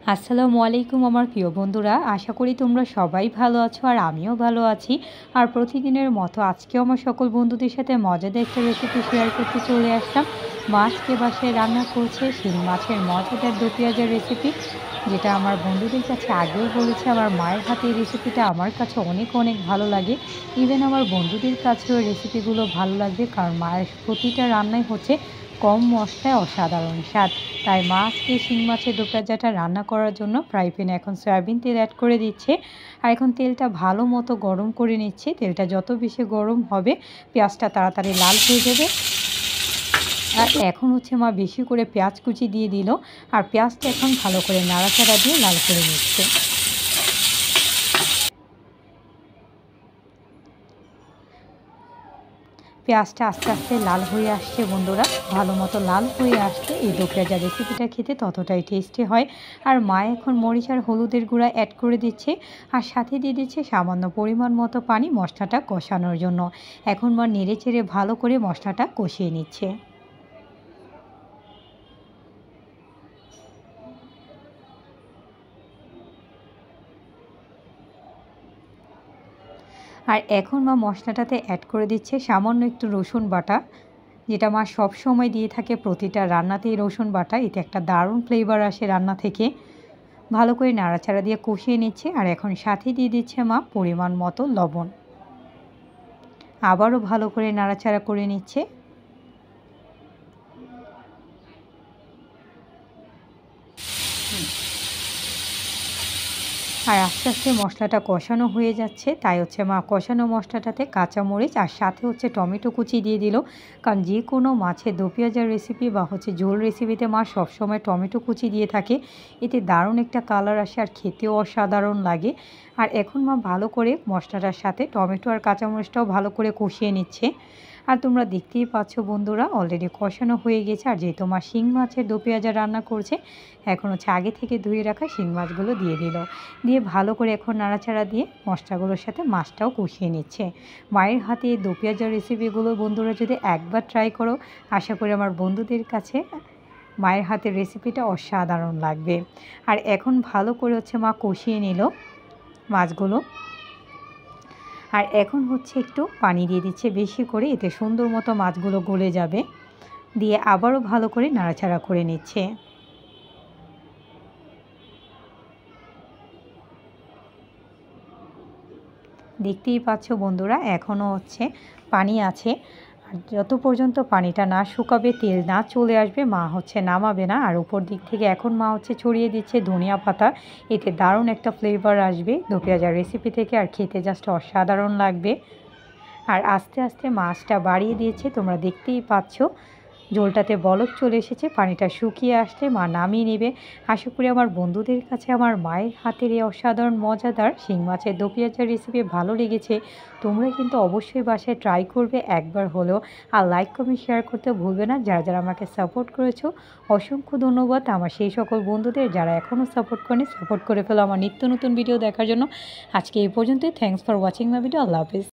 আসসালামু আলাইকুম আমার প্রিয় বন্ধুরা, আশা করি তোমরা সবাই ভালো আছো আর আমিও ভালো আছি। আর প্রতিদিনের মতো আজকেও আমার সকল বন্ধুদের সাথে মজাদার একটা রেসিপি শেয়ার করতে চলে আসলাম। মা আজকে বাসায় রান্না করছে শিং মাছের মজাদার দো পেঁয়াজের রেসিপি, যেটা আমার বন্ধুদের কাছে আগেও বলেছে আমার মায়ের হাতে এই রেসিপিটা আমার কাছে অনেক অনেক ভালো লাগে। ইভেন আমার বন্ধুদের কাছেও রেসিপিগুলো ভালো লাগবে, কারণ মায়ের প্রতিটা রান্নাই হচ্ছে কম মশলায় অসাধারণ স্বাদ। তাই মা আজকে শিং মাছের দো পেঁয়াজাটা রান্না করার জন্য ফ্রাই প্যানে এখন সয়াবিন তেল অ্যাড করে দিচ্ছে। আর এখন তেলটা ভালো মতো গরম করে নিচ্ছে। তেলটা যত বেশি গরম হবে পেঁয়াজটা তাড়াতাড়ি লাল হয়ে যাবে। আর এখন হচ্ছে মা বেশি করে পেঁয়াজ কুচি দিয়ে দিল, আর পেঁয়াজটা এখন ভালো করে নাড়াচাড়া দিয়ে লাল করে নিচ্ছে। পেঁয়াজটা আস্তে আস্তে লাল হয়ে আসছে বন্ধুরা, ভালো মতো লাল হয়ে আসলে এই দো পেঁয়াজা রেসিপিটা খেতে ততটাই টেস্টি হয়। আর মা এখন মরিচ আর হলুদের গুঁড়া অ্যাড করে দিচ্ছে, আর সাথে দিয়ে দিচ্ছে সামান্য পরিমাণ মতো পানি মশলাটা কষানোর জন্য। এখন মা নেড়ে চেড়ে ভালো করে মশলাটা কষিয়ে নিচ্ছে। আর এখন মা মশলাটাতে অ্যাড করে দিচ্ছে সামান্য একটু রসুন বাটা, যেটা মা সব সময় দিয়ে থাকে প্রতিটা রান্নাতেই রসুন বাটা। এতে একটা দারুণ ফ্লেভার আসে রান্না থেকে। ভালো করে নাড়াচাড়া দিয়ে কষিয়ে নিচ্ছে, আর এখন সাথে দিয়ে দিচ্ছে মা পরিমাণ মতো লবণ। আবারও ভালো করে নাড়াচাড়া করে নিচ্ছে। আর আস্তে আস্তে মশলাটা কষানো হয়ে যাচ্ছে, তাই হচ্ছে মা কষানো মশলাটাতে কাঁচামরিচ আর সাথে হচ্ছে টমেটো কুচি দিয়ে দিল। কারণ যে কোনো মাছের দো পেঁয়াজার রেসিপি বা হচ্ছে ঝোল রেসিপিতে মা সবসময় টমেটো কুচি দিয়ে থাকে। এতে দারুণ একটা কালার আসে আর খেতেও অসাধারণ লাগে। আর এখন মা ভালো করে মশলাটার সাথে টমেটো আর কাঁচামরিচটাও ভালো করে কষিয়ে নিচ্ছে। আর তোমরা দেখতেই পাচ্ছ বন্ধুরা, অলরেডি কষানো হয়ে গেছে। আর যেহেতু মা শিং মাছের দো পেঁয়াজা রান্না করছে, এখন হচ্ছে আগে থেকে ধুয়ে রাখা শিং মাছগুলো দিয়ে দিল। দিয়ে ভালো করে এখন নাড়াচাড়া দিয়ে মশলাগুলোর সাথে মাছটাও কষিয়ে নিচ্ছে। মায়ের হাতে এই দো পেঁয়াজা রেসিপিগুলো বন্ধুরা যদি একবার ট্রাই করো, আশা করি আমার বন্ধুদের কাছে মায়ের হাতের রেসিপিটা অসাধারণ লাগবে। আর এখন ভালো করে হচ্ছে মা কষিয়ে নিল মাছগুলো। আর এখন হচ্ছে একটু পানি দিয়ে দিচ্ছে বেশি করে, এতে সুন্দর মতো মাছগুলো গলে যাবে। দিয়ে আবারও ভালো করে নাড়াচাড়া করে নিচ্ছে। দেখতেই পাচ্ছ বন্ধুরা, এখনও হচ্ছে পানি আছে। আর যত পর্যন্ত পানিটা না শুকাবে, তেল না চলে আসবে, মা হচ্ছে নামাবে না। আর উপর দিক থেকে এখন মা হচ্ছে ছড়িয়ে দিচ্ছে ধনিয়া পাতা। এতে দারুণ একটা ফ্লেভার আসবে দো পেঁয়াজার রেসিপি থেকে, আর খেতে জাস্ট অসাধারণ লাগবে। আর আস্তে আস্তে মাছটা বাড়িয়ে দিয়েছে, তোমরা দেখতেই পাচ্ছ। ঝোলটাতে বলক চলে এসেছে, পানিটা শুকিয়ে আসলে মা নামিয়ে নেবে। আশা করি আমার বন্ধুদের কাছে আমার মায়ের হাতের এই অসাধারণ মজাদার শিং মাছের দো পেঁয়াজার রেসিপি ভালো লেগেছে। তোমরা কিন্তু অবশ্যই বাসায় ট্রাই করবে একবার হলেও। আর লাইক কমেন্ট শেয়ার করতে ভুলবে না। যারা যারা আমাকে সাপোর্ট করেছো অসংখ্য ধন্যবাদ। আমার সেই সকল বন্ধুদের যারা এখনও সাপোর্ট করেনি, সাপোর্ট করে ফেলো আমার নিত্য নতুন ভিডিও দেখার জন্য। আজকে এই পর্যন্তই। Thanks for watching my video. Allah Hafiz.